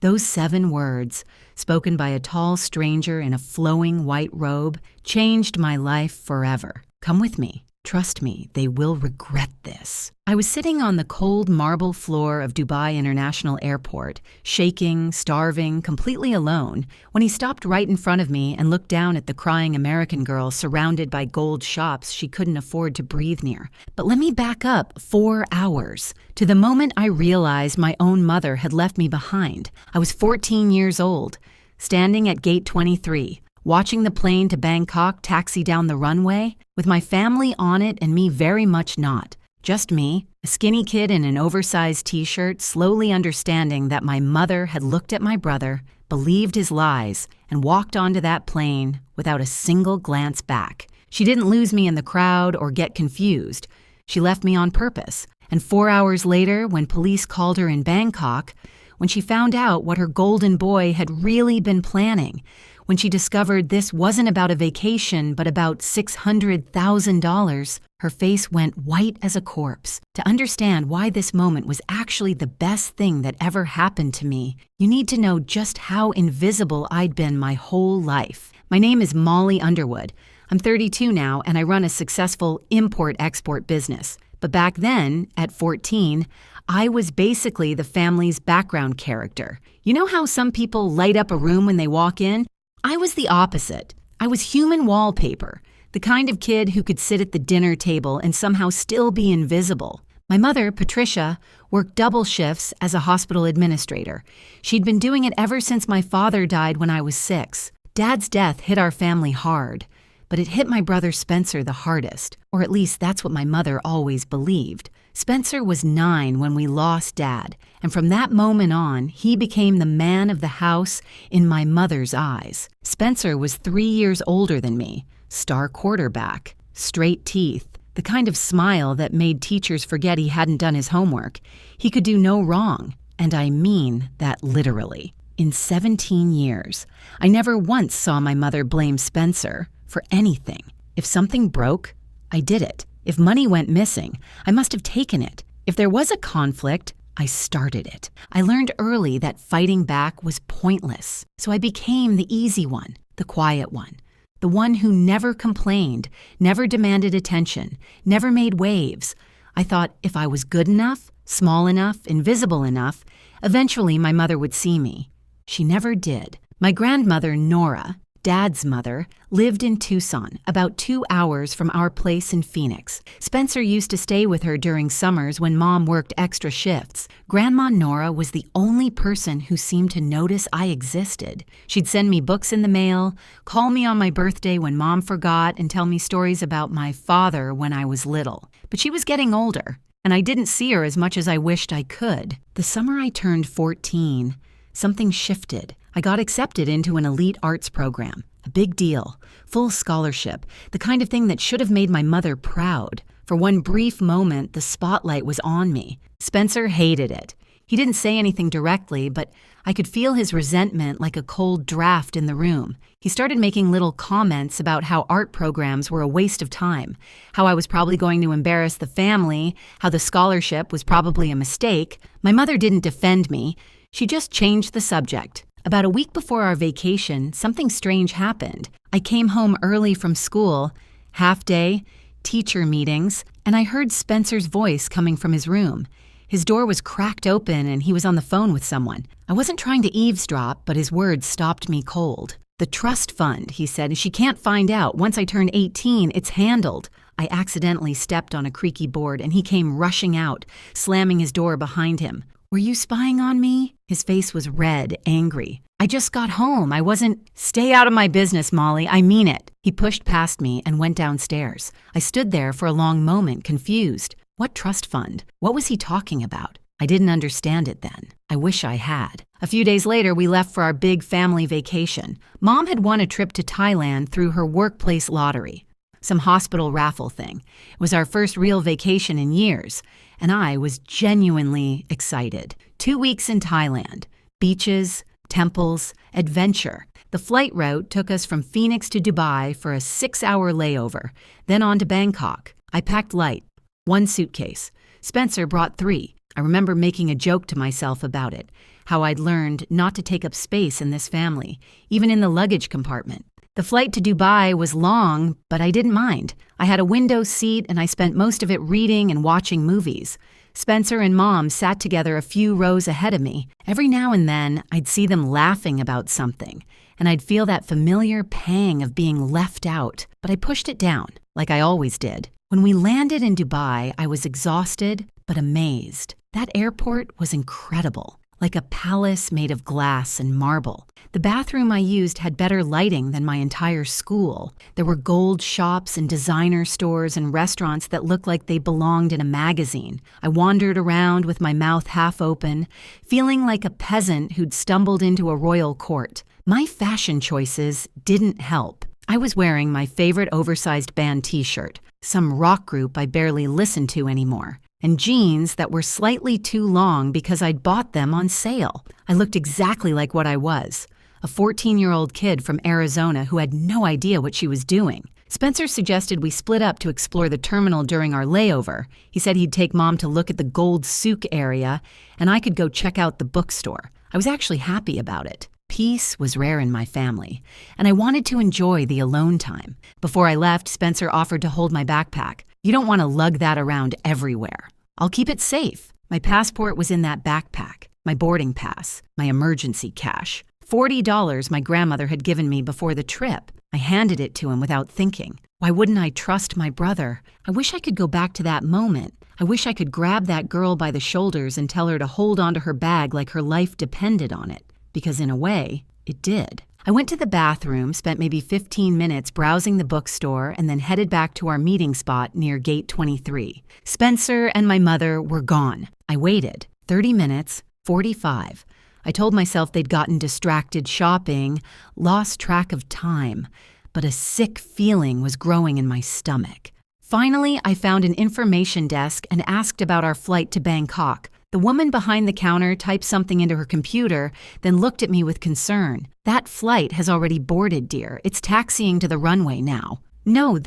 Those 7 words, spoken by a tall stranger in a flowing white robe, changed my life forever. Come with me. Trust me, they will regret this. I was sitting on the cold marble floor of Dubai International Airport, shaking, starving, completely alone, when he stopped right in front of me and looked down at the crying American girl surrounded by gold shops she couldn't afford to breathe near. But let me back up 4 hours, to the moment I realized my own mother had left me behind. I was 14 years old, standing at gate 23, watching the plane to Bangkok taxi down the runway, with my family on it and me very much not. Just me, a skinny kid in an oversized t-shirt, slowly understanding that my mother had looked at my brother, believed his lies, and walked onto that plane without a single glance back. She didn't lose me in the crowd or get confused. She left me on purpose. And 4 hours later, when police called her in Bangkok, when she found out what her golden boy had really been planning, when she discovered this wasn't about a vacation but about $600,000, her face went white as a corpse. To understand why this moment was actually the best thing that ever happened to me, you need to know just how invisible I'd been my whole life. My name is Molly Underwood. I'm 32 now and I run a successful import-export business. But back then, at 14, I was basically the family's background character. You know how some people light up a room when they walk in? I was the opposite. I was human wallpaper, the kind of kid who could sit at the dinner table and somehow still be invisible. My mother, Patricia, worked double shifts as a hospital administrator. She'd been doing it ever since my father died when I was 6. Dad's death hit our family hard, but it hit my brother Spencer the hardest, or at least that's what my mother always believed. Spencer was 9 when we lost Dad, and from that moment on, he became the man of the house in my mother's eyes. Spencer was 3 years older than me, star quarterback, straight teeth, the kind of smile that made teachers forget he hadn't done his homework. He could do no wrong, and I mean that literally. In 17 years, I never once saw my mother blame Spencer for anything. If something broke, I did it. If money went missing, I must have taken it. If there was a conflict, I started it. I learned early that fighting back was pointless, so I became the easy one, the quiet one, the one who never complained, never demanded attention, never made waves. I thought if I was good enough, small enough, invisible enough, eventually my mother would see me. She never did. My grandmother, Nora, Dad's mother, lived in Tucson, about 2 hours from our place in Phoenix. Spencer used to stay with her during summers when Mom worked extra shifts. Grandma Nora was the only person who seemed to notice I existed. She'd send me books in the mail, call me on my birthday when Mom forgot, and tell me stories about my father when I was little. But she was getting older, and I didn't see her as much as I wished I could. The summer I turned 14, something shifted. I got accepted into an elite arts program, a big deal, full scholarship, the kind of thing that should have made my mother proud. For one brief moment, the spotlight was on me. Spencer hated it. He didn't say anything directly, but I could feel his resentment like a cold draft in the room. He started making little comments about how art programs were a waste of time, how I was probably going to embarrass the family, how the scholarship was probably a mistake. My mother didn't defend me. She just changed the subject. About a week before our vacation, something strange happened. I came home early from school, half day, teacher meetings, and I heard Spencer's voice coming from his room. His door was cracked open and he was on the phone with someone. I wasn't trying to eavesdrop, but his words stopped me cold. "The trust fund," he said, "she can't find out. Once I turn 18, it's handled." I accidentally stepped on a creaky board and he came rushing out, slamming his door behind him. "Were you spying on me?" His face was red, angry. "I just got home. I wasn't—" "Stay out of my business, Molly. I mean it." He pushed past me and went downstairs. I stood there for a long moment, confused. What trust fund? What was he talking about? I didn't understand it then. I wish I had. A few days later, we left for our big family vacation. Mom had won a trip to Thailand through her workplace lottery. Some hospital raffle thing. It was our first real vacation in years, and I was genuinely excited. 2 weeks in Thailand. Beaches, temples, adventure. The flight route took us from Phoenix to Dubai for a 6-hour layover, then on to Bangkok. I packed light. 1 suitcase. Spencer brought 3. I remember making a joke to myself about it. how I'd learned not to take up space in this family, even in the luggage compartment. The flight to Dubai was long, but I didn't mind. I had a window seat and I spent most of it reading and watching movies. Spencer and Mom sat together a few rows ahead of me. Every now and then, I'd see them laughing about something, and I'd feel that familiar pang of being left out, but I pushed it down, like I always did. When we landed in Dubai, I was exhausted, but amazed. That airport was incredible, like a palace made of glass and marble. The bathroom I used had better lighting than my entire school. There were gold shops and designer stores and restaurants that looked like they belonged in a magazine. I wandered around with my mouth half open, feeling like a peasant who'd stumbled into a royal court. My fashion choices didn't help. I was wearing my favorite oversized band t-shirt, some rock group I barely listened to anymore, and jeans that were slightly too long because I'd bought them on sale. I looked exactly like what I was, a 14-year-old kid from Arizona who had no idea what she was doing. Spencer suggested we split up to explore the terminal during our layover. He said he'd take Mom to look at the gold souk area, and I could go check out the bookstore. I was actually happy about it. Peace was rare in my family, and I wanted to enjoy the alone time. Before I left, Spencer offered to hold my backpack. You don't want to lug that around everywhere. I'll keep it safe. My passport was in that backpack, my boarding pass, my emergency cash. $40 my grandmother had given me before the trip. I handed it to him without thinking. Why wouldn't I trust my brother? I wish I could go back to that moment. I wish I could grab that girl by the shoulders and tell her to hold onto her bag like her life depended on it. Because in a way, it did. I went to the bathroom, spent maybe 15 minutes browsing the bookstore, and then headed back to our meeting spot near Gate 23. Spencer and my mother were gone. I waited. 30 minutes, 45. I told myself they'd gotten distracted shopping, lost track of time, but a sick feeling was growing in my stomach. Finally, I found an information desk and asked about our flight to Bangkok. The woman behind the counter typed something into her computer, then looked at me with concern. That flight has already boarded, dear. It's taxiing to the runway now. No,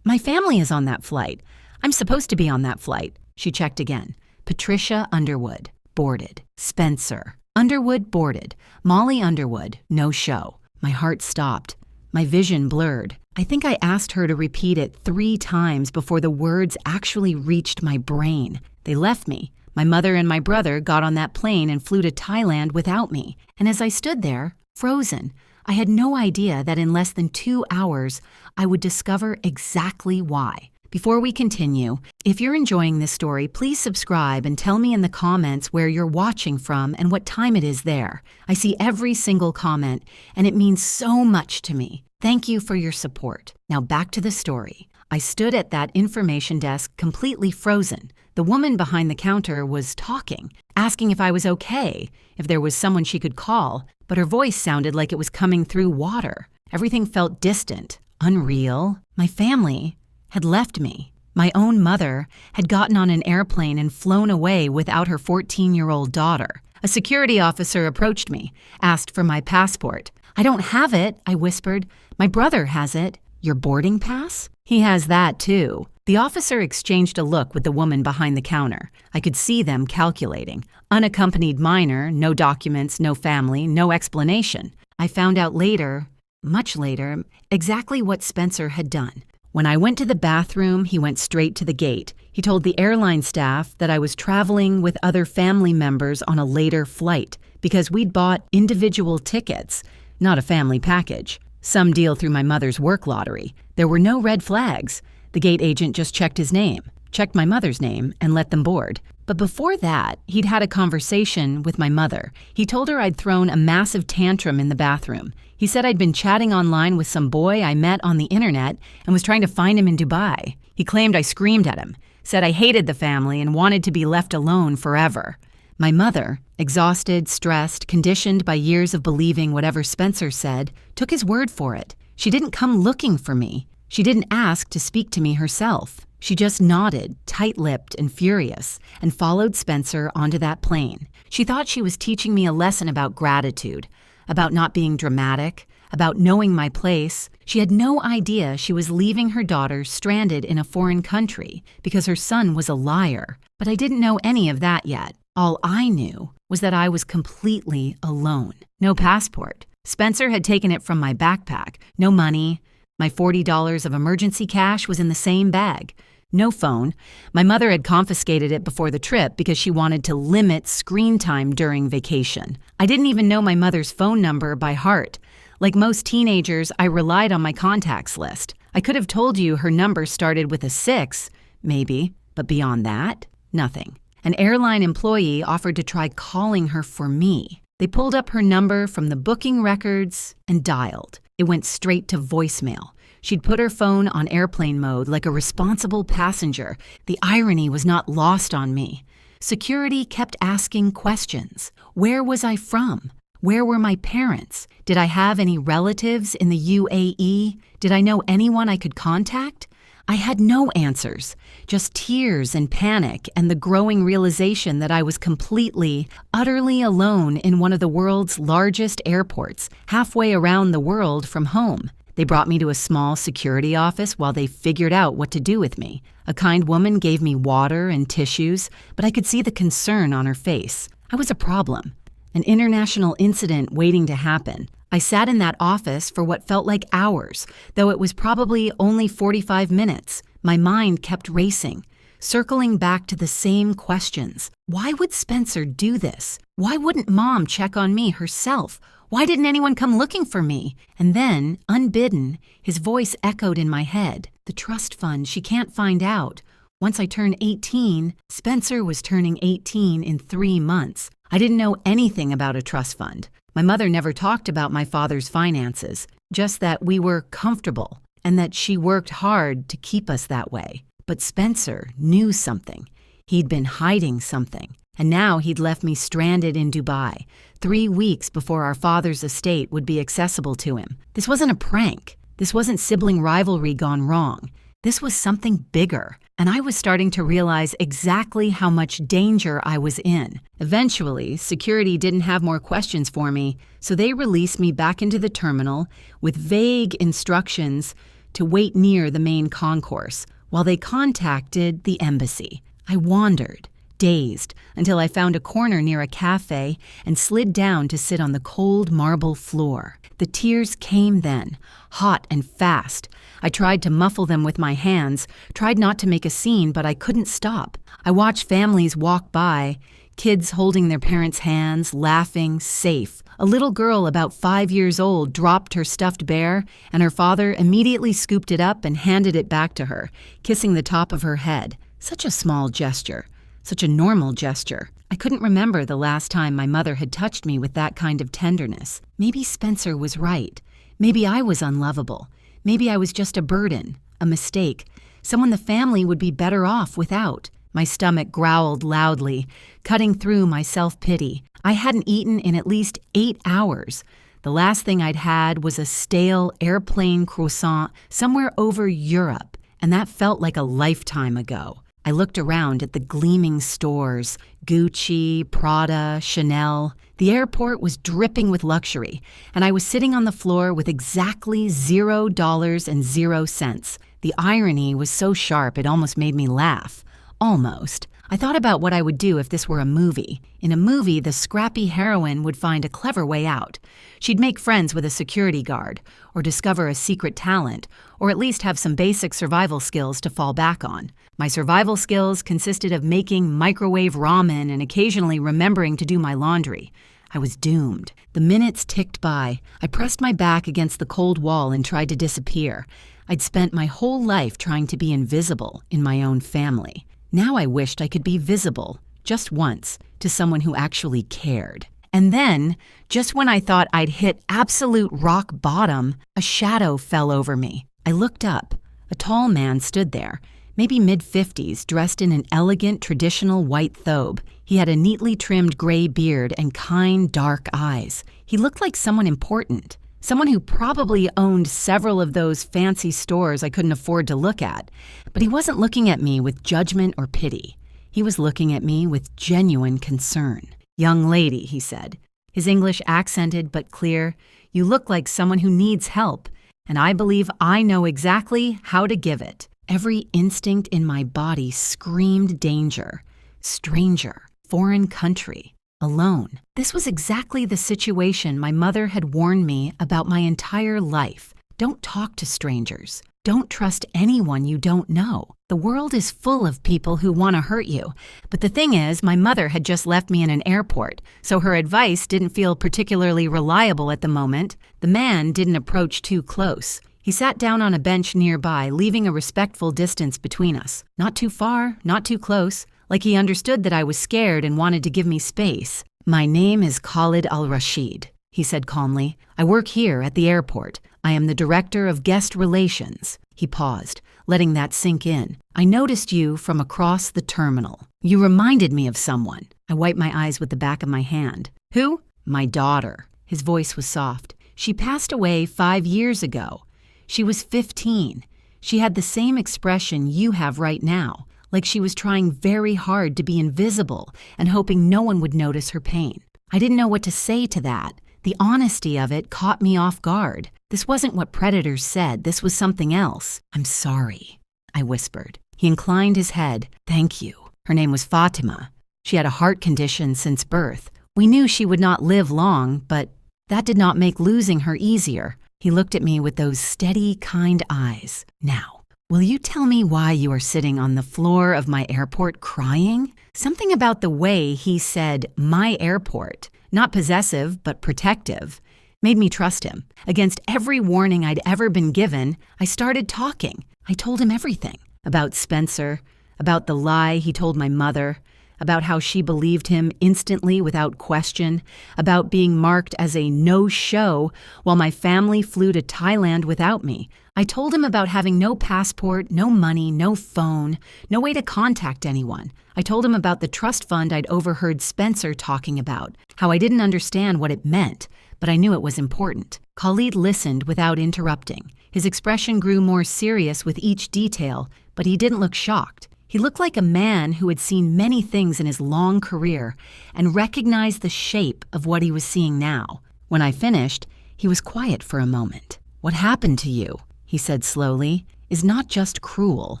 my family is on that flight. I'm supposed to be on that flight. She checked again. Patricia Underwood, boarded. Spencer. Underwood boarded. Molly Underwood, no show. My heart stopped. My vision blurred. I think I asked her to repeat it 3 times before the words actually reached my brain. They left me. My mother and my brother got on that plane and flew to Thailand without me. And as I stood there, frozen, I had no idea that in less than 2 hours, I would discover exactly why. Before we continue, if you're enjoying this story, please subscribe and tell me in the comments where you're watching from and what time it is there. I see every single comment, and it means so much to me. Thank you for your support. Now back to the story. I stood at that information desk completely frozen. The woman behind the counter was talking, asking if I was okay, if there was someone she could call, but her voice sounded like it was coming through water. Everything felt distant, unreal. My family had left me. My own mother had gotten on an airplane and flown away without her 14-year-old daughter. A security officer approached me, asked for my passport. I don't have it, I whispered. My brother has it. Your boarding pass? He has that too. The officer exchanged a look with the woman behind the counter. I could see them calculating. Unaccompanied minor, no documents, no family, no explanation. I found out later, much later, exactly what Spencer had done. When I went to the bathroom, he went straight to the gate. He told the airline staff that I was traveling with other family members on a later flight because we'd bought individual tickets, not a family package. Some deal through my mother's work lottery. There were no red flags. The gate agent just checked his name, checked my mother's name, and let them board. But before that, he'd had a conversation with my mother. He told her I'd thrown a massive tantrum in the bathroom. He said I'd been chatting online with some boy I met on the internet and was trying to find him in Dubai. He claimed I screamed at him, said I hated the family and wanted to be left alone forever. My mother, exhausted, stressed, conditioned by years of believing whatever Spencer said, took his word for it. She didn't come looking for me. She didn't ask to speak to me herself. She just nodded, tight-lipped and furious, and followed Spencer onto that plane. She thought she was teaching me a lesson about gratitude, about not being dramatic, about knowing my place. She had no idea she was leaving her daughter stranded in a foreign country because her son was a liar. But I didn't know any of that yet. All I knew was that I was completely alone. No passport. Spencer had taken it from my backpack. No money. My $40 of emergency cash was in the same bag. No phone. My mother had confiscated it before the trip because she wanted to limit screen time during vacation. I didn't even know my mother's phone number by heart. Like most teenagers, I relied on my contacts list. I could have told you her number started with a 6, maybe, but beyond that, nothing. An airline employee offered to try calling her for me. They pulled up her number from the booking records and dialed. It went straight to voicemail. She'd put her phone on airplane mode like a responsible passenger. The irony was not lost on me. Security kept asking questions. Where was I from? Where were my parents? Did I have any relatives in the UAE? Did I know anyone I could contact? I had no answers, just tears and panic and the growing realization that I was completely, utterly alone in one of the world's largest airports, halfway around the world from home. They brought me to a small security office while they figured out what to do with me. A kind woman gave me water and tissues, but I could see the concern on her face. I was a problem, an international incident waiting to happen. I sat in that office for what felt like hours, though it was probably only 45 minutes. My mind kept racing, circling back to the same questions. Why would Spencer do this? Why wouldn't Mom check on me herself? Why didn't anyone come looking for me? And then, unbidden, his voice echoed in my head. The trust fund, she can't find out. Once I turned 18, Spencer was turning 18 in 3 months. I didn't know anything about a trust fund. My mother never talked about my father's finances, just that we were comfortable and that she worked hard to keep us that way. But Spencer knew something. He'd been hiding something, and now he'd left me stranded in Dubai, 3 weeks before our father's estate would be accessible to him. This wasn't a prank. This wasn't sibling rivalry gone wrong. This was something bigger, and I was starting to realize exactly how much danger I was in. Eventually, security didn't have more questions for me, so they released me back into the terminal with vague instructions to wait near the main concourse while they contacted the embassy. I wandered, dazed, until I found a corner near a cafe and slid down to sit on the cold marble floor. The tears came then, hot and fast. I tried to muffle them with my hands, tried not to make a scene, but I couldn't stop. I watched families walk by, kids holding their parents' hands, laughing, safe. A little girl about 5 years old dropped her stuffed bear, and her father immediately scooped it up and handed it back to her, kissing the top of her head. Such a small gesture. Such a normal gesture. I couldn't remember the last time my mother had touched me with that kind of tenderness. Maybe Spencer was right. Maybe I was unlovable. Maybe I was just a burden, a mistake, someone the family would be better off without. My stomach growled loudly, cutting through my self-pity. I hadn't eaten in at least 8 hours. The last thing I'd had was a stale airplane croissant somewhere over Europe, and that felt like a lifetime ago. I looked around at the gleaming stores, Gucci, Prada, Chanel. The airport was dripping with luxury, and I was sitting on the floor with exactly $0 The irony was so sharp it almost made me laugh. Almost. I thought about what I would do if this were a movie. In a movie, the scrappy heroine would find a clever way out. She'd make friends with a security guard, or discover a secret talent, or at least have some basic survival skills to fall back on. My survival skills consisted of making microwave ramen and occasionally remembering to do my laundry. I was doomed. The minutes ticked by. I pressed my back against the cold wall and tried to disappear. I'd spent my whole life trying to be invisible in my own family. Now I wished I could be visible, just once, to someone who actually cared. And then, just when I thought I'd hit absolute rock bottom, a shadow fell over me. I looked up. A tall man stood there, maybe mid-50s, dressed in an elegant, traditional white thobe. He had a neatly trimmed gray beard and kind, dark eyes. He looked like someone important. Someone who probably owned several of those fancy stores I couldn't afford to look at. But he wasn't looking at me with judgment or pity. He was looking at me with genuine concern. "Young lady," he said, his English accented but clear, "you look like someone who needs help, and I believe I know exactly how to give it." Every instinct in my body screamed danger. Stranger. foreign country, alone. This was exactly the situation my mother had warned me about my entire life. Don't talk to strangers. Don't trust anyone you don't know. The world is full of people who want to hurt you. But the thing is, my mother had just left me in an airport, so her advice didn't feel particularly reliable at the moment. The man didn't approach too close. He sat down on a bench nearby, leaving a respectful distance between us. Not too far, not too close, like he understood that I was scared and wanted to give me space. "My name is Khalid al-Rashid," he said calmly. "I work here at the airport. I am the director of guest relations." He paused, letting that sink in. "I noticed you from across the terminal. You reminded me of someone." I wiped my eyes with the back of my hand. "Who?" "My daughter." His voice was soft. "She passed away 5 years ago. She was 15. She had the same expression you have right now, like she was trying very hard to be invisible and hoping no one would notice her pain. I didn't know what to say to that. The honesty of it caught me off guard. This wasn't what predators said. This was something else. "I'm sorry," I whispered. He inclined his head. "Thank you." Her name was Fatima. She had a heart condition since birth. We knew she would not live long, but that did not make losing her easier. He looked at me with those steady, kind eyes. "Now, will you tell me why you are sitting on the floor of my airport crying?" Something about the way he said, "my airport," not possessive but protective, made me trust him. Against every warning I'd ever been given, I started talking. I told him everything. About Spencer, about the lie he told my mother, about how she believed him instantly without question, about being marked as a no-show while my family flew to Thailand without me. I told him about having no passport, no money, no phone, no way to contact anyone. I told him about the trust fund I'd overheard Spencer talking about, how I didn't understand what it meant, but I knew it was important. Khalid listened without interrupting. His expression grew more serious with each detail, but he didn't look shocked. He looked like a man who had seen many things in his long career and recognized the shape of what he was seeing now. When I finished, he was quiet for a moment. "What happened to you," he said slowly, "is not just cruel.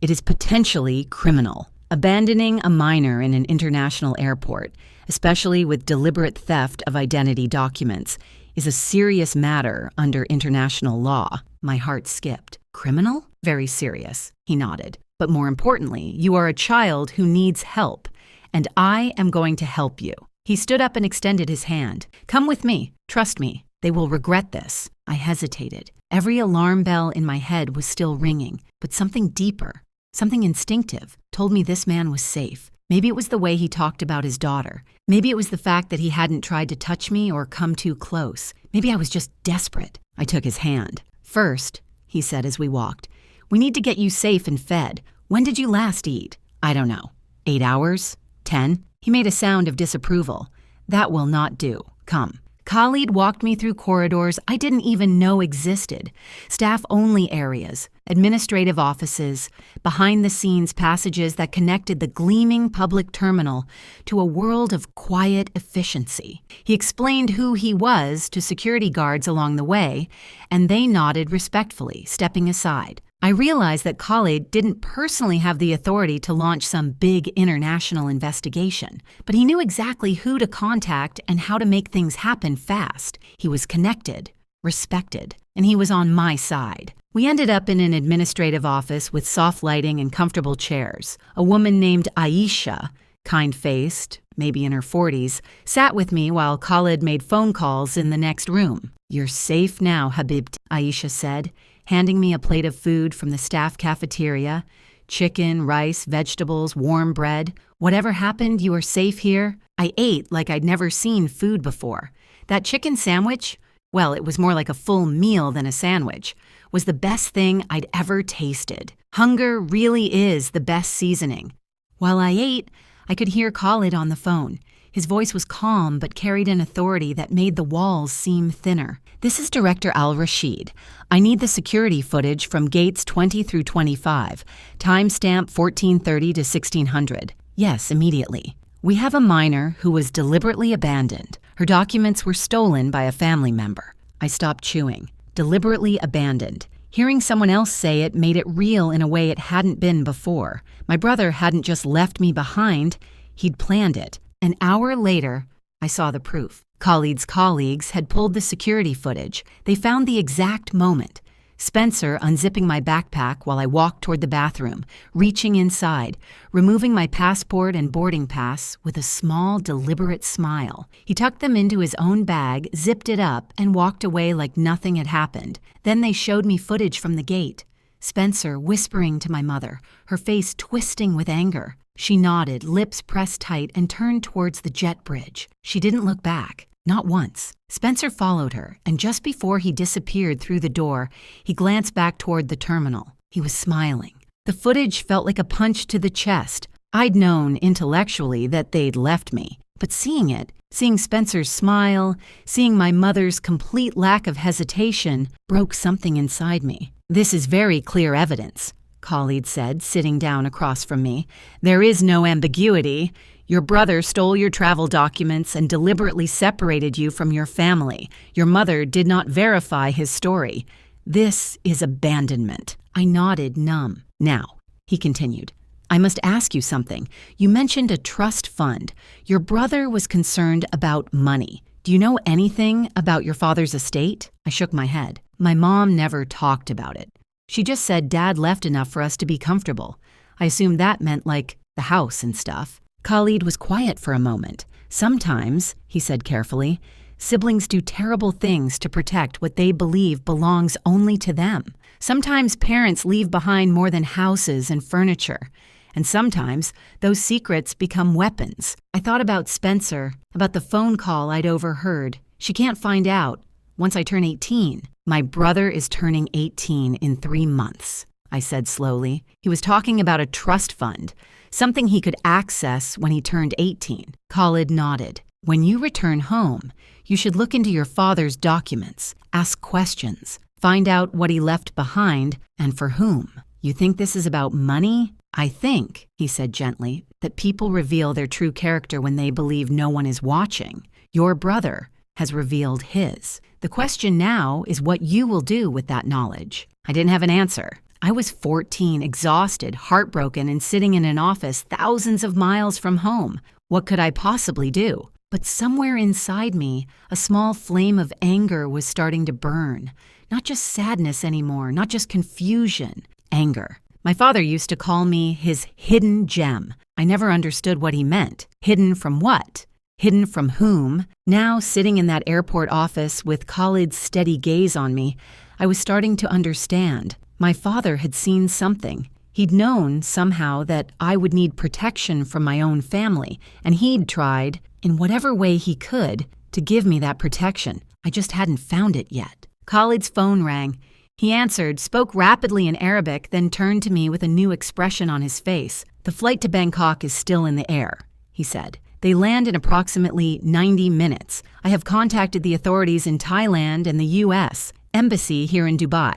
It is potentially criminal. Abandoning a minor in an international airport, especially with deliberate theft of identity documents, is a serious matter under international law." My heart skipped. "Criminal?" "Very serious," he nodded. "But more importantly, you are a child who needs help, and I am going to help you." He stood up and extended his hand. "Come with me. Trust me. They will regret this." I hesitated. Every alarm bell in my head was still ringing, but something deeper, something instinctive, told me this man was safe. Maybe it was the way he talked about his daughter. Maybe it was the fact that he hadn't tried to touch me or come too close. Maybe I was just desperate. I took his hand. "First," he said as we walked, "we need to get you safe and fed. When did you last eat?" "I don't know. 8 hours? 10? He made a sound of disapproval. "That will not do. Come." Khalid walked me through corridors I didn't even know existed, staff-only areas, administrative offices, behind-the-scenes passages that connected the gleaming public terminal to a world of quiet efficiency. He explained who he was to security guards along the way, and they nodded respectfully, stepping aside. I realized that Khalid didn't personally have the authority to launch some big international investigation, but he knew exactly who to contact and how to make things happen fast. He was connected, respected, and he was on my side. We ended up in an administrative office with soft lighting and comfortable chairs. A woman named Aisha, kind-faced, maybe in her 40s, sat with me while Khalid made phone calls in the next room. "You're safe now, Habibti," Aisha said, handing me a plate of food from the staff cafeteria. Chicken, rice, vegetables, warm bread. "Whatever happened, you are safe here." I ate like I'd never seen food before. That chicken sandwich, well, it was more like a full meal than a sandwich, was the best thing I'd ever tasted. Hunger really is the best seasoning. While I ate, I could hear Khalid on the phone. His voice was calm but carried an authority that made the walls seem thinner. "This is Director Al-Rashid. I need the security footage from gates 20 through 25, timestamp 1430 to 1600. "Yes, immediately." "We have a minor who was deliberately abandoned. Her documents were stolen by a family member." I stopped chewing. Deliberately abandoned. Hearing someone else say it made it real in a way it hadn't been before. My brother hadn't just left me behind, he'd planned it. An hour later, I saw the proof. Khalid's colleagues had pulled the security footage. They found the exact moment. Spencer unzipping my backpack while I walked toward the bathroom, reaching inside, removing my passport and boarding pass with a small, deliberate smile. He tucked them into his own bag, zipped it up, and walked away like nothing had happened. Then they showed me footage from the gate. Spencer whispering to my mother, her face twisting with anger. She nodded, lips pressed tight, and turned towards the jet bridge. She didn't look back. Not once. Spencer followed her, and just before he disappeared through the door, he glanced back toward the terminal. He was smiling. The footage felt like a punch to the chest. I'd known intellectually that they'd left me, but seeing it, seeing Spencer's smile, seeing my mother's complete lack of hesitation, broke something inside me. "This is very clear evidence," Khalid said, sitting down across from me. "There is no ambiguity. Your brother stole your travel documents and deliberately separated you from your family. Your mother did not verify his story. This is abandonment." I nodded, numb. "Now," he continued, "I must ask you something. You mentioned a trust fund. Your brother was concerned about money. Do you know anything about your father's estate?" I shook my head. My mom never talked about it. She just said Dad left enough for us to be comfortable. I assumed that meant, like, the house and stuff. Khalid was quiet for a moment. "Sometimes," he said carefully, "siblings do terrible things to protect what they believe belongs only to them. Sometimes parents leave behind more than houses and furniture. And sometimes those secrets become weapons." I thought about Spencer, about the phone call I'd overheard. "She can't find out once I turn 18. "My brother is turning 18 in 3 months," I said slowly. He was talking about a trust fund, something he could access when he turned 18. Khalid nodded. "When you return home, you should look into your father's documents, ask questions, find out what he left behind and for whom. You think this is about money?" "I think," he said gently, "that people reveal their true character when they believe no one is watching. Your brother has revealed his. The question now is what you will do with that knowledge." I didn't have an answer. I was 14, exhausted, heartbroken, and sitting in an office thousands of miles from home. What could I possibly do? But somewhere inside me, a small flame of anger was starting to burn. Not just sadness anymore, not just confusion, anger. My father used to call me his hidden gem. I never understood what he meant. Hidden from what? Hidden from whom? Now, sitting in that airport office with Khalid's steady gaze on me, I was starting to understand. My father had seen something. He'd known somehow that I would need protection from my own family, and he'd tried, in whatever way he could, to give me that protection. I just hadn't found it yet. Khalid's phone rang. He answered, spoke rapidly in Arabic, then turned to me with a new expression on his face. "The flight to Bangkok is still in the air," he said. "They land in approximately 90 minutes. I have contacted the authorities in Thailand and the U.S. Embassy here in Dubai.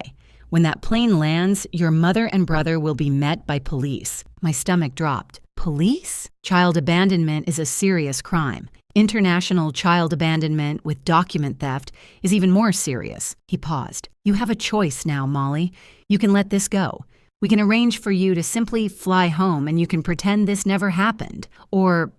When that plane lands, your mother and brother will be met by police." My stomach dropped. Police? Child abandonment is a serious crime. International child abandonment with document theft is even more serious. He paused. "You have a choice now, Molly. You can let this go. We can arrange for you to simply fly home and you can pretend this never happened. Or?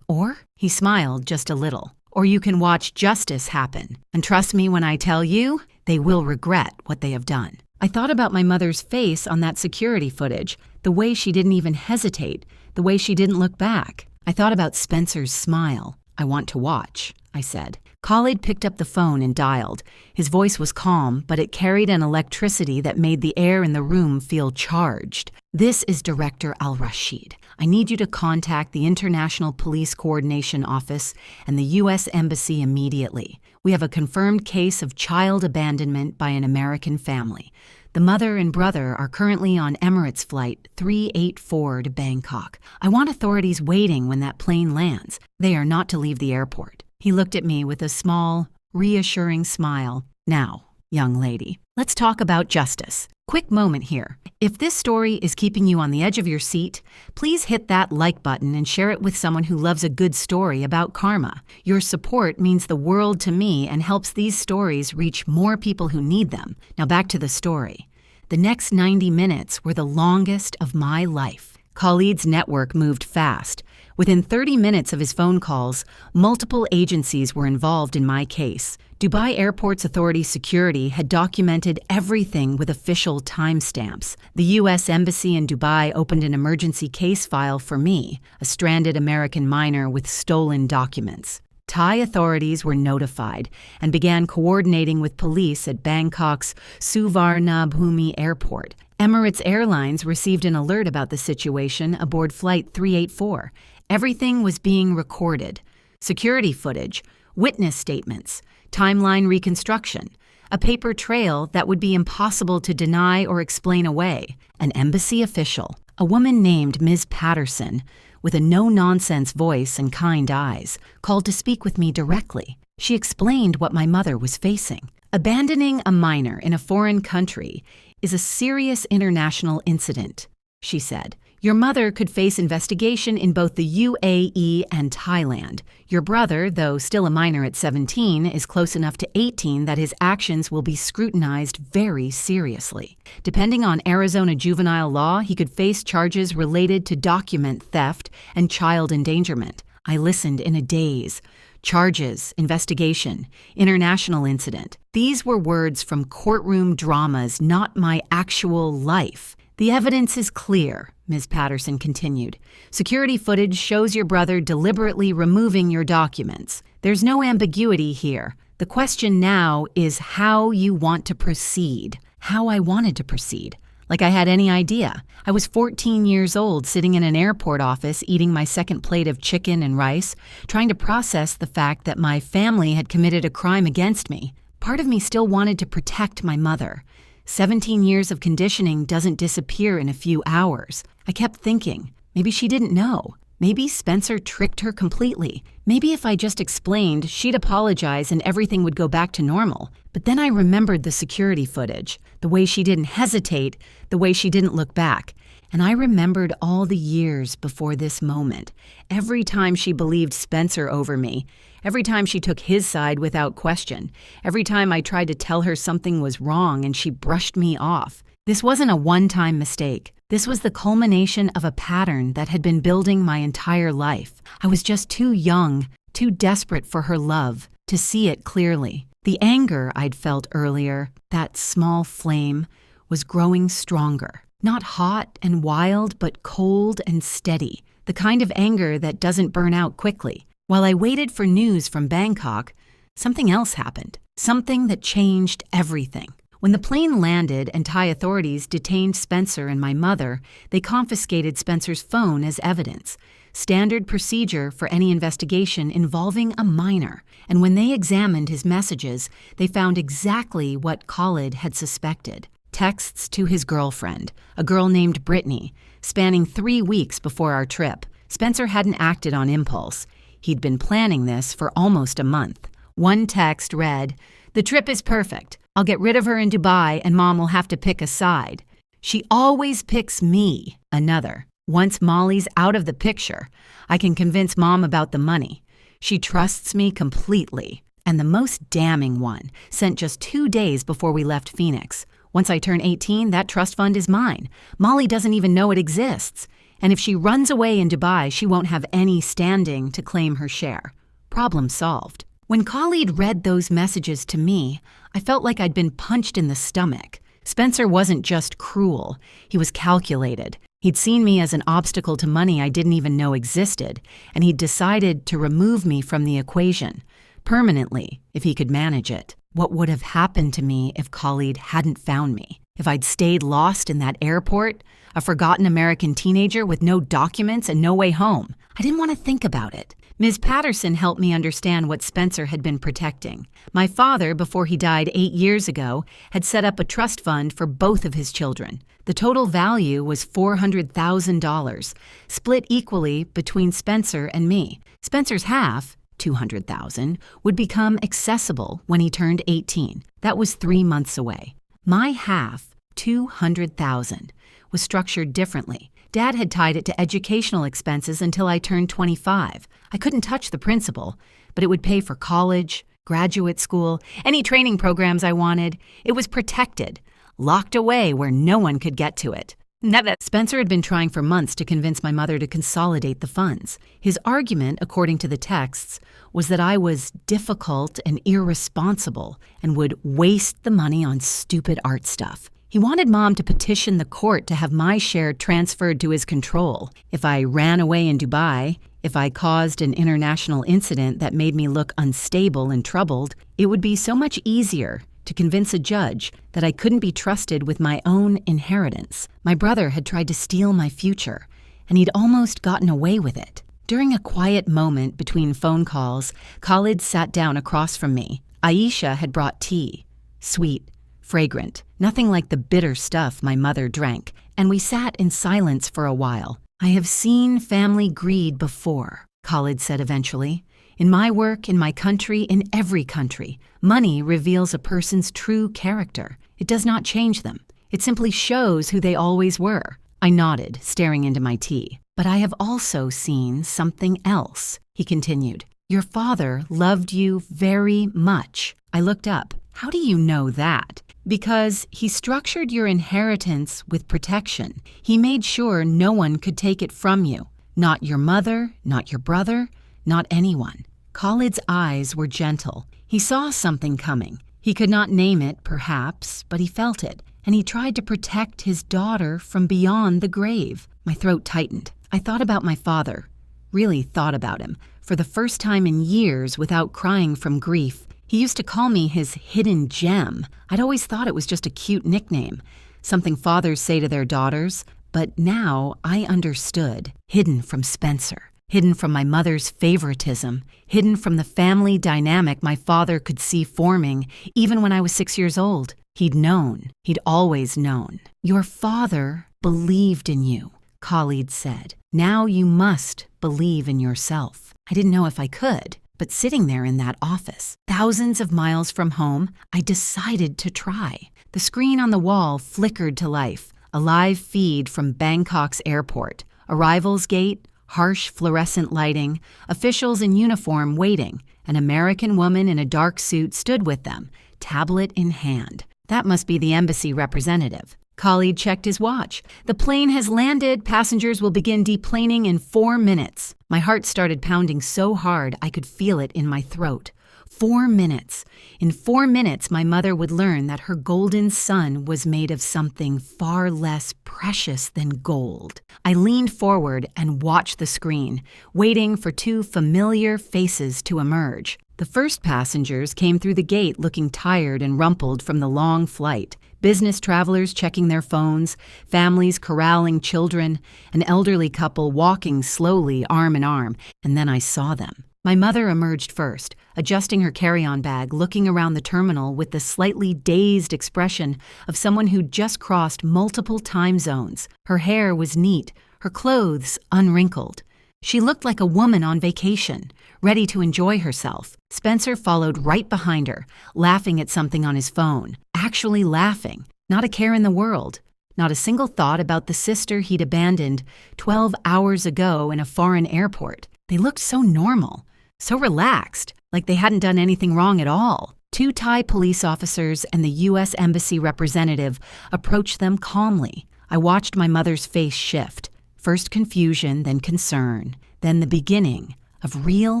He smiled just a little. "Or you can watch justice happen. And trust me when I tell you, they will regret what they have done." I thought about my mother's face on that security footage, the way she didn't even hesitate, the way she didn't look back. I thought about Spencer's smile. "I want to watch," I said. Khalid picked up the phone and dialed. His voice was calm, but it carried an electricity that made the air in the room feel charged. "This is Director Al-Rashid. I need you to contact the International Police Coordination Office and the U.S. Embassy immediately. We have a confirmed case of child abandonment by an American family. The mother and brother are currently on Emirates Flight 384 to Bangkok. I want authorities waiting when that plane lands. They are not to leave the airport." He looked at me with a small, reassuring smile. "Now, young lady, let's talk about justice. Quick moment here. If this story is keeping you on the edge of your seat, please hit that like button and share it with someone who loves a good story about karma. Your support means the world to me and helps these stories reach more people who need them. Now back to the story. The next 90 minutes were the longest of my life. Khalid's network moved fast. Within 30 minutes of his phone calls, multiple agencies were involved in my case. Dubai Airport's authority security had documented everything with official timestamps. The U.S. Embassy in Dubai opened an emergency case file for me, a stranded American minor with stolen documents. Thai authorities were notified and began coordinating with police at Bangkok's Suvarnabhumi Airport. Emirates Airlines received an alert about the situation aboard Flight 384. Everything was being recorded. Security footage, witness statements, timeline reconstruction, a paper trail that would be impossible to deny or explain away. An embassy official, a woman named Ms. Patterson, with a no-nonsense voice and kind eyes, called to speak with me directly. She explained what my mother was facing. Abandoning a minor in a foreign country is a serious international incident, she said. Your mother could face investigation in both the UAE and Thailand. Your brother, though still a minor at 17, is close enough to 18 that his actions will be scrutinized very seriously. Depending on Arizona juvenile law, he could face charges related to document theft and child endangerment. I listened in a daze. Charges, investigation, international incident. These were words from courtroom dramas, not my actual life. The evidence is clear, Ms. Patterson continued. Security footage shows your brother deliberately removing your documents. There's no ambiguity here. The question now is how you want to proceed. How I wanted to proceed. Like I had any idea. I was 14 years old, sitting in an airport office, eating my second plate of chicken and rice, trying to process the fact that my family had committed a crime against me. Part of me still wanted to protect my mother. 17 years of conditioning doesn't disappear in a few hours. I kept thinking, maybe she didn't know. Maybe Spencer tricked her completely. Maybe if I just explained, she'd apologize and everything would go back to normal. But then I remembered the security footage, the way she didn't hesitate, the way she didn't look back. And I remembered all the years before this moment. Every time she believed Spencer over me. Every time she took his side without question. Every time I tried to tell her something was wrong and she brushed me off. This wasn't a one-time mistake. This was the culmination of a pattern that had been building my entire life. I was just too young, too desperate for her love, to see it clearly. The anger I'd felt earlier, that small flame, was growing stronger. Not hot and wild, but cold and steady. The kind of anger that doesn't burn out quickly. While I waited for news from Bangkok, something else happened. Something that changed everything. When the plane landed and Thai authorities detained Spencer and my mother, they confiscated Spencer's phone as evidence. Standard procedure for any investigation involving a minor. And when they examined his messages, they found exactly what Khalid had suspected. Texts to his girlfriend, a girl named Brittany, spanning 3 weeks before our trip. Spencer hadn't acted on impulse. He'd been planning this for almost a month. One text read, "The trip is perfect. I'll get rid of her in Dubai and Mom will have to pick a side. She always picks me." Another, "Once Molly's out of the picture, I can convince Mom about the money. She trusts me completely." And the most damning one, sent just 2 days before we left Phoenix. "Once I turn 18, that trust fund is mine. Molly doesn't even know it exists. And if she runs away in Dubai, she won't have any standing to claim her share." Problem solved. When Khalid read those messages to me, I felt like I'd been punched in the stomach. Spencer wasn't just cruel. He was calculated. He'd seen me as an obstacle to money I didn't even know existed, and he'd decided to remove me from the equation. Permanently, if he could manage it. What would have happened to me if Khalid hadn't found me? If I'd stayed lost in that airport, a forgotten American teenager with no documents and no way home? I didn't want to think about it. Ms. Patterson helped me understand what Spencer had been protecting. My father, before he died 8 years ago, had set up a trust fund for both of his children. The total value was $400,000, split equally between Spencer and me. Spencer's half, $200,000, would become accessible when he turned 18. That was 3 months away. My half, $200,000, was structured differently. Dad had tied it to educational expenses until I turned 25. I couldn't touch the principal, but it would pay for college, graduate school, any training programs I wanted. It was protected, locked away where no one could get to it. Never. Spencer had been trying for months to convince my mother to consolidate the funds. His argument, according to the texts, was that I was difficult and irresponsible and would waste the money on stupid art stuff. He wanted Mom to petition the court to have my share transferred to his control. If I ran away in Dubai, if I caused an international incident that made me look unstable and troubled, it would be so much easier to convince a judge that I couldn't be trusted with my own inheritance. My brother had tried to steal my future, and he'd almost gotten away with it. During a quiet moment between phone calls, Khalid sat down across from me. Aisha had brought tea, sweet, fragrant, nothing like the bitter stuff my mother drank, and we sat in silence for a while. "I have seen family greed before," Khalid said eventually. "In my work, in my country, in every country, money reveals a person's true character. It does not change them. It simply shows who they always were." I nodded, staring into my tea. "But I have also seen something else," he continued. "Your father loved you very much." I looked up. "How do you know that?" "Because he structured your inheritance with protection. He made sure no one could take it from you. Not your mother, not your brother, not anyone." Khalid's eyes were gentle. He saw something coming. He could not name it, perhaps, but he felt it, and he tried to protect his daughter from beyond the grave. My throat tightened. I thought about my father, really thought about him, for the first time in years without crying from grief. He used to call me his hidden gem. I'd always thought it was just a cute nickname, something fathers say to their daughters, but now I understood. Hidden from Spencer, hidden from my mother's favoritism, hidden from the family dynamic my father could see forming even when I was 6 years old. He'd known. He'd always known. "Your father believed in you," Khalid said. "Now you must believe in yourself." I didn't know if I could. But sitting there in that office, thousands of miles from home, I decided to try. The screen on the wall flickered to life, a live feed from Bangkok's airport. Arrivals gate, harsh fluorescent lighting, officials in uniform waiting. An American woman in a dark suit stood with them, tablet in hand. That must be the embassy representative. Khalid checked his watch. "The plane has landed. Passengers will begin deplaning in 4 minutes. My heart started pounding so hard I could feel it in my throat. 4 minutes. In 4 minutes, my mother would learn that her golden son was made of something far less precious than gold. I leaned forward and watched the screen, waiting for 2 familiar faces to emerge. The first passengers came through the gate looking tired and rumpled from the long flight. Business travelers checking their phones, families corralling children, an elderly couple walking slowly arm in arm, and then I saw them. My mother emerged first, adjusting her carry-on bag, looking around the terminal with the slightly dazed expression of someone who'd just crossed multiple time zones. Her hair was neat, her clothes unwrinkled. She looked like a woman on vacation, ready to enjoy herself. Spencer followed right behind her, laughing at something on his phone. Actually laughing. Not a care in the world. Not a single thought about the sister he'd abandoned 12 hours ago in a foreign airport. They looked so normal, so relaxed, like they hadn't done anything wrong at all. 2 Thai police officers and the U.S. Embassy representative approached them calmly. I watched my mother's face shift. First confusion, then concern, then the beginning of real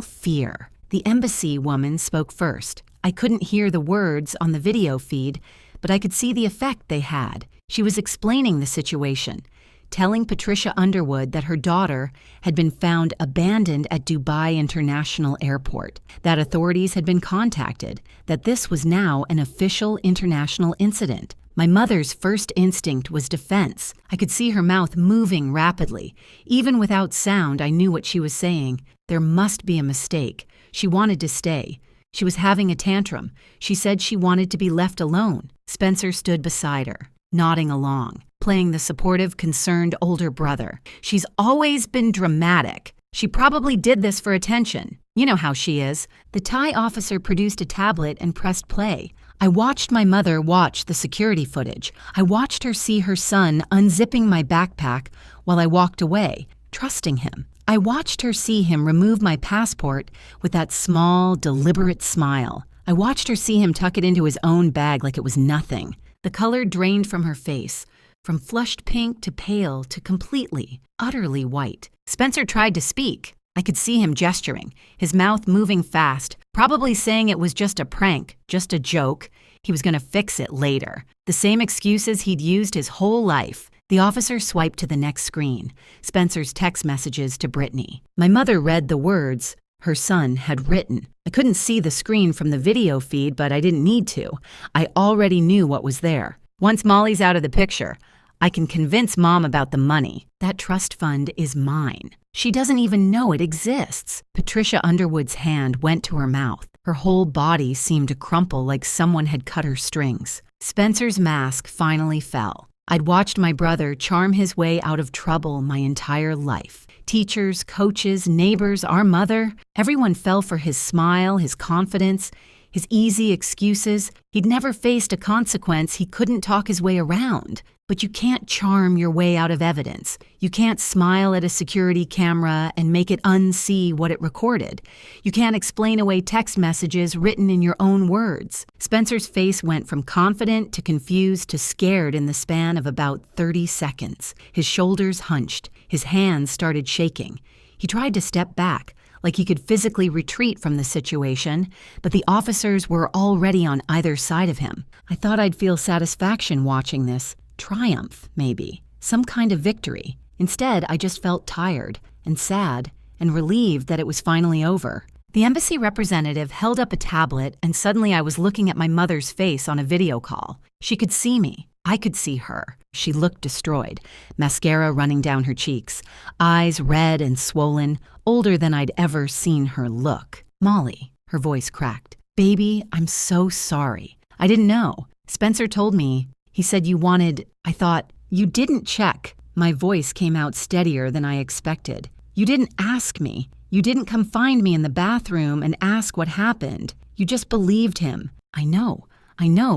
fear. The embassy woman spoke first. I couldn't hear the words on the video feed, but I could see the effect they had. She was explaining the situation, telling Patricia Underwood that her daughter had been found abandoned at Dubai International Airport, that authorities had been contacted, that this was now an official international incident. My mother's first instinct was defense. I could see her mouth moving rapidly. Even without sound, I knew what she was saying. There must be a mistake. She wanted to stay. She was having a tantrum. She said she wanted to be left alone. Spencer stood beside her, nodding along, playing the supportive, concerned older brother. "She's always been dramatic. She probably did this for attention. You know how she is." The Thai officer produced a tablet and pressed play. I watched my mother watch the security footage. I watched her see her son unzipping my backpack while I walked away, trusting him. I watched her see him remove my passport with that small, deliberate smile. I watched her see him tuck it into his own bag like it was nothing. The color drained from her face. from flushed pink to pale to completely, utterly white. Spencer tried to speak. I could see him gesturing, his mouth moving fast, probably saying it was just a prank, just a joke. He was going to fix it later. The same excuses he'd used his whole life. The officer swiped to the next screen, Spencer's text messages to Brittany. My mother read the words her son had written. I couldn't see the screen from the video feed, but I didn't need to. I already knew what was there. Once Molly's out of the picture, I can convince Mom about the money. That trust fund is mine. She doesn't even know it exists. Patricia Underwood's hand went to her mouth. Her whole body seemed to crumple like someone had cut her strings. Spencer's mask finally fell. I'd watched my brother charm his way out of trouble my entire life. Teachers, coaches, neighbors, our mother, everyone fell for his smile, his confidence, his easy excuses. He'd never faced a consequence he couldn't talk his way around. But you can't charm your way out of evidence. You can't smile at a security camera and make it unsee what it recorded. You can't explain away text messages written in your own words. Spencer's face went from confident to confused to scared in the span of about 30 seconds. His shoulders hunched. His hands started shaking. He tried to step back, like he could physically retreat from the situation, but the officers were already on either side of him. I thought I'd feel satisfaction watching this. Triumph, maybe. Some kind of victory. Instead, I just felt tired and sad and relieved that it was finally over. The embassy representative held up a tablet, and suddenly I was looking at my mother's face on a video call. She could see me. I could see her. She looked destroyed, mascara running down her cheeks, eyes red and swollen, older than I'd ever seen her look. "Molly," her voice cracked. "Baby, I'm so sorry. I didn't know. Spencer told me. He said you wanted, I thought, you didn't check." My voice came out steadier than I expected. "You didn't ask me. You didn't come find me in the bathroom and ask what happened. You just believed him." I know,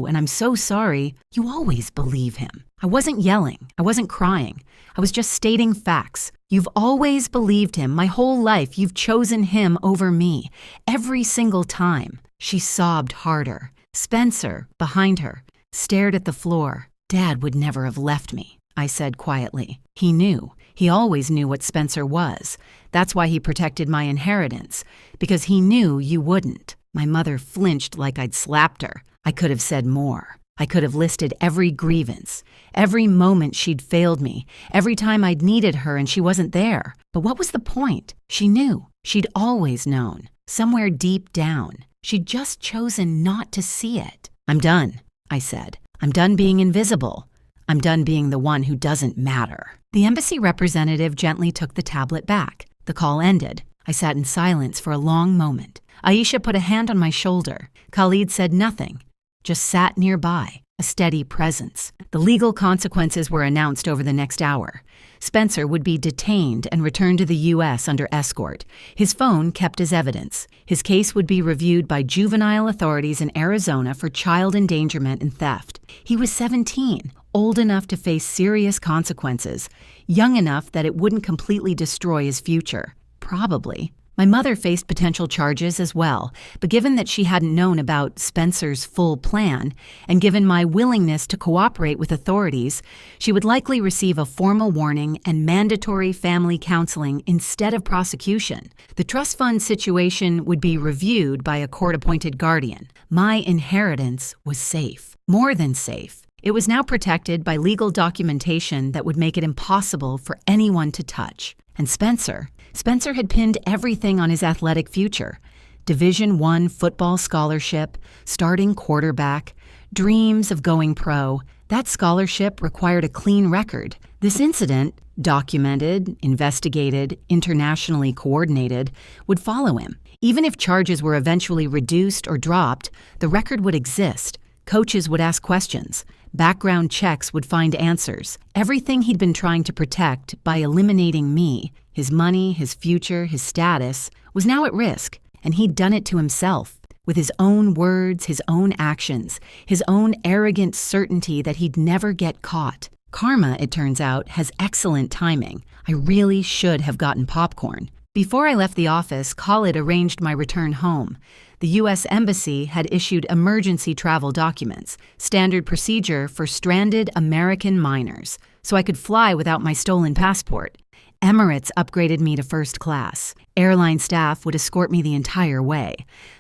and I'm so sorry." "You always believe him." I wasn't yelling. I wasn't crying. I was just stating facts. "You've always believed him. My whole life, you've chosen him over me. Every single time." She sobbed harder. Spencer, behind her, stared at the floor. "Dad would never have left me," I said quietly. He knew. He always knew what Spencer was. That's why he protected my inheritance, because he knew you wouldn't. My mother flinched like I'd slapped her. I could have said more. I could have listed every grievance, every moment she'd failed me, every time I'd needed her and she wasn't there. But what was the point? She knew. She'd always known. Somewhere deep down. She'd just chosen not to see it. "I'm done," I said. "I'm done being invisible. I'm done being the one who doesn't matter." The embassy representative gently took the tablet back. The call ended. I sat in silence for a long moment. Aisha put a hand on my shoulder. Khalid said nothing, just sat nearby, a steady presence. The legal consequences were announced over the next hour. Spencer would be detained and returned to the U.S. under escort. His phone kept as evidence. His case would be reviewed by juvenile authorities in Arizona for child endangerment and theft. He was 17, old enough to face serious consequences, young enough that it wouldn't completely destroy his future. Probably. My mother faced potential charges as well, but given that she hadn't known about Spencer's full plan, and given my willingness to cooperate with authorities, she would likely receive a formal warning and mandatory family counseling instead of prosecution. The trust fund situation would be reviewed by a court-appointed guardian. My inheritance was safe. More than safe. It was now protected by legal documentation that would make it impossible for anyone to touch. And Spencer had pinned everything on his athletic future. Division I football scholarship, starting quarterback, dreams of going pro. That scholarship required a clean record. This incident, documented, investigated, internationally coordinated, would follow him. Even if charges were eventually reduced or dropped, the record would exist. Coaches would ask questions. Background checks would find answers. Everything he'd been trying to protect by eliminating me, his money, his future, his status, was now at risk, and he'd done it to himself. With his own words, his own actions, his own arrogant certainty that he'd never get caught. Karma, it turns out, has excellent timing. I really should have gotten popcorn. Before I left the office, Khalid arranged my return home. The U.S. Embassy had issued emergency travel documents, standard procedure for stranded American minors, so I could fly without my stolen passport. Emirates upgraded me to first class. Airline staff would escort me the entire way.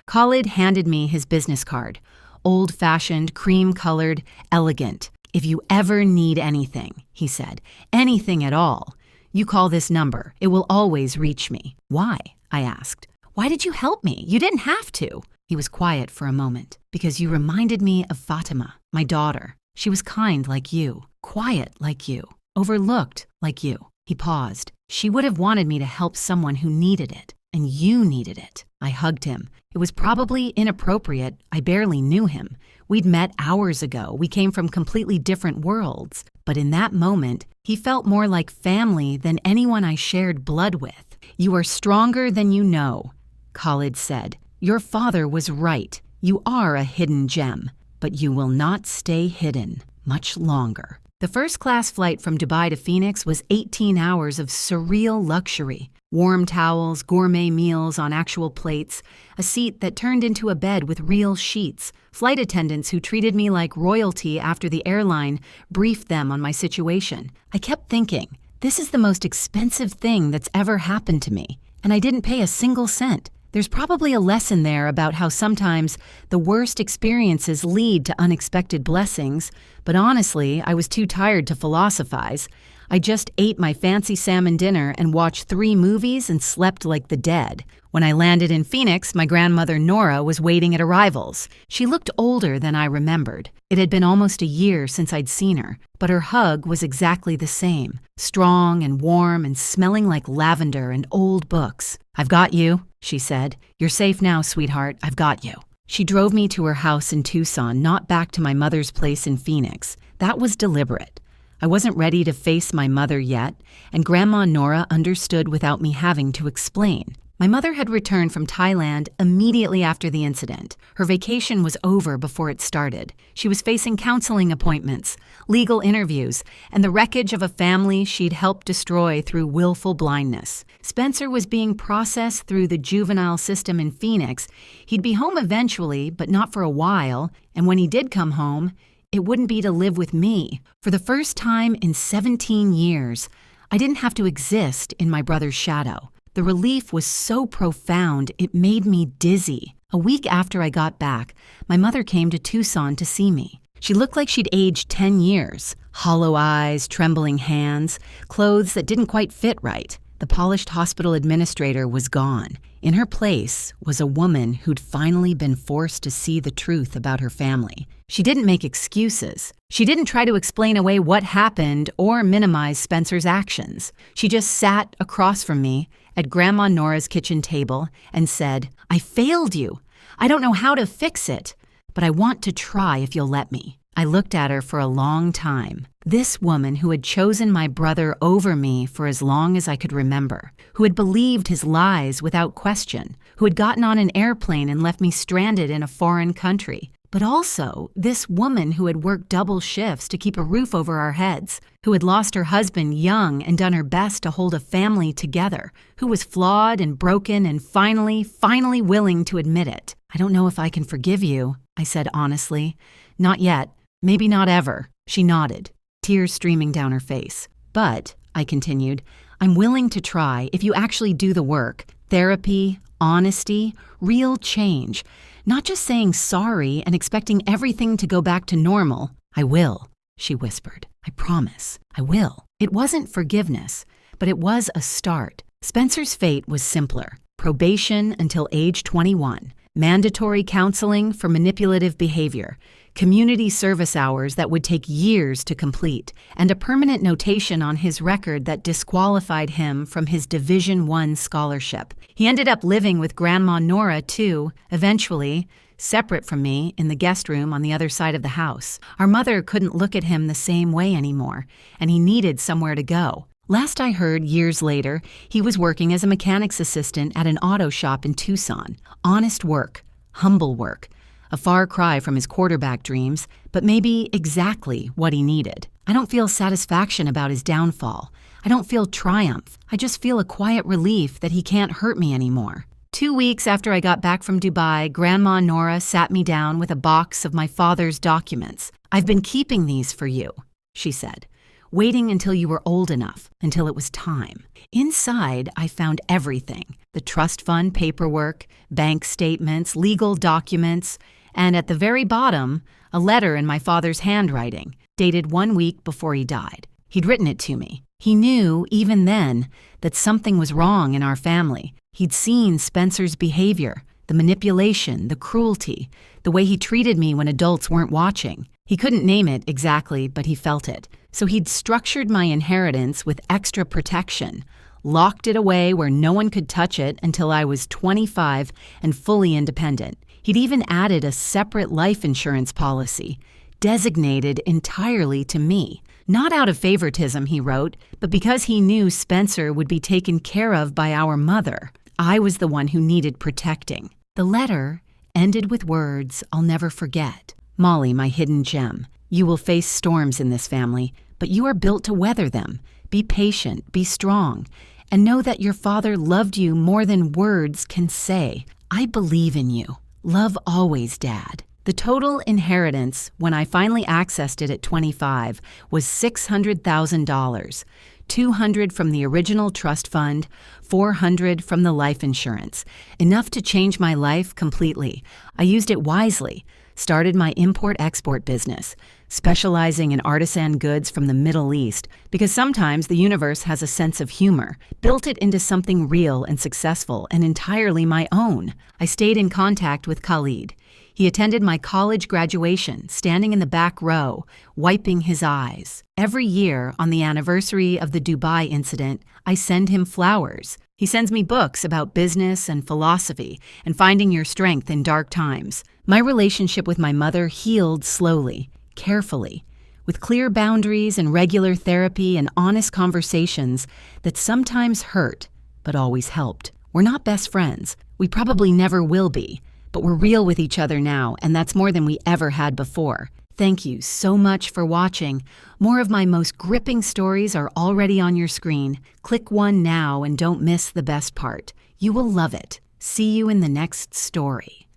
Khalid handed me his business card. Old-fashioned, cream-colored, elegant. "If you ever need anything," he said, "anything at all, you call this number. It will always reach me." "Why?" I asked. "Why did you help me? You didn't have to." He was quiet for a moment. "Because you reminded me of Fatima, my daughter. She was kind like you, quiet like you, overlooked like you." He paused. "She would have wanted me to help someone who needed it, and you needed it." I hugged him. It was probably inappropriate. I barely knew him. We'd met hours ago. We came from completely different worlds. But in that moment, he felt more like family than anyone I shared blood with. "You are stronger than you know," Khalid said. "Your father was right. You are a hidden gem, but you will not stay hidden much longer." The first-class flight from Dubai to Phoenix was 18 hours of surreal luxury. Warm towels, gourmet meals on actual plates, a seat that turned into a bed with real sheets, flight attendants who treated me like royalty after the airline briefed them on my situation. I kept thinking, this is the most expensive thing that's ever happened to me, and I didn't pay a single cent. There's probably a lesson there about how sometimes the worst experiences lead to unexpected blessings, but honestly, I was too tired to philosophize. I just ate my fancy salmon dinner and watched 3 movies and slept like the dead. When I landed in Phoenix, my grandmother Nora was waiting at arrivals. She looked older than I remembered. It had been almost a year since I'd seen her, but her hug was exactly the same, strong and warm and smelling like lavender and old books. "I've got you," she said. "You're safe now, sweetheart. I've got you." She drove me to her house in Tucson, not back to my mother's place in Phoenix. That was deliberate. I wasn't ready to face my mother yet, and Grandma Nora understood without me having to explain. My mother had returned from Thailand immediately after the incident. Her vacation was over before it started. She was facing counseling appointments, legal interviews, and the wreckage of a family she'd helped destroy through willful blindness. Spencer was being processed through the juvenile system in Phoenix. He'd be home eventually, but not for a while, and when he did come home, it wouldn't be to live with me. For the first time in 17 years, I didn't have to exist in my brother's shadow. The relief was so profound, it made me dizzy. A week after I got back, my mother came to Tucson to see me. She looked like she'd aged 10 years. Hollow eyes, trembling hands, clothes that didn't quite fit right. The polished hospital administrator was gone. In her place was a woman who'd finally been forced to see the truth about her family. She didn't make excuses. She didn't try to explain away what happened or minimize Spencer's actions. She just sat across from me at Grandma Nora's kitchen table and said, "I failed you. I don't know how to fix it, but I want to try if you'll let me." I looked at her for a long time. This woman who had chosen my brother over me for as long as I could remember, who had believed his lies without question, who had gotten on an airplane and left me stranded in a foreign country. But also, this woman who had worked double shifts to keep a roof over our heads, who had lost her husband young and done her best to hold a family together, who was flawed and broken and finally willing to admit it. "I don't know if I can forgive you," I said honestly. "Not yet. Maybe not ever." She nodded, tears streaming down her face. "But," I continued, "I'm willing to try if you actually do the work. Therapy, honesty, real change. Not just saying sorry and expecting everything to go back to normal." "I will," she whispered. "I promise. I will." It wasn't forgiveness, but it was a start. Spencer's fate was simpler. Probation until age 21. Mandatory counseling for manipulative behavior. Community service hours that would take years to complete, and a permanent notation on his record that disqualified him from his Division I scholarship. He ended up living with Grandma Nora, too, eventually, separate from me in the guest room on the other side of the house. Our mother couldn't look at him the same way anymore, and he needed somewhere to go. Last I heard, years later, he was working as a mechanic's assistant at an auto shop in Tucson. Honest work, humble work. A far cry from his quarterback dreams, but maybe exactly what he needed. I don't feel satisfaction about his downfall. I don't feel triumph. I just feel a quiet relief that he can't hurt me anymore. 2 weeks after I got back from Dubai, Grandma Nora sat me down with a box of my father's documents. "I've been keeping these for you," she said, "waiting until you were old enough, until it was time." Inside, I found everything: the trust fund paperwork, bank statements, legal documents, and at the very bottom, a letter in my father's handwriting, dated 1 week before he died. He'd written it to me. He knew, even then, that something was wrong in our family. He'd seen Spencer's behavior, the manipulation, the cruelty, the way he treated me when adults weren't watching. He couldn't name it exactly, but he felt it. So he'd structured my inheritance with extra protection, locked it away where no one could touch it until I was 25 and fully independent. He'd even added a separate life insurance policy, designated entirely to me. Not out of favoritism, he wrote, but because he knew Spencer would be taken care of by our mother. I was the one who needed protecting. The letter ended with words I'll never forget. "Molly, my hidden gem, you will face storms in this family, but you are built to weather them. Be patient, be strong, and know that your father loved you more than words can say. I believe in you. Love always, Dad." The total inheritance, when I finally accessed it at 25, was $600,000, $200 from the original trust fund, $400 from the life insurance, enough to change my life completely. I used it wisely, started my import-export business, specializing in artisan goods from the Middle East, because sometimes the universe has a sense of humor, built it into something real and successful and entirely my own. I stayed in contact with Khalid. He attended my college graduation, standing in the back row, wiping his eyes. Every year, on the anniversary of the Dubai incident, I send him flowers. He sends me books about business and philosophy and finding your strength in dark times. My relationship with my mother healed slowly, carefully, with clear boundaries and regular therapy and honest conversations that sometimes hurt, but always helped. We're not best friends. We probably never will be. But we're real with each other now, and that's more than we ever had before. Thank you so much for watching. More of my most gripping stories are already on your screen. Click one now and don't miss the best part. You will love it. See you in the next story.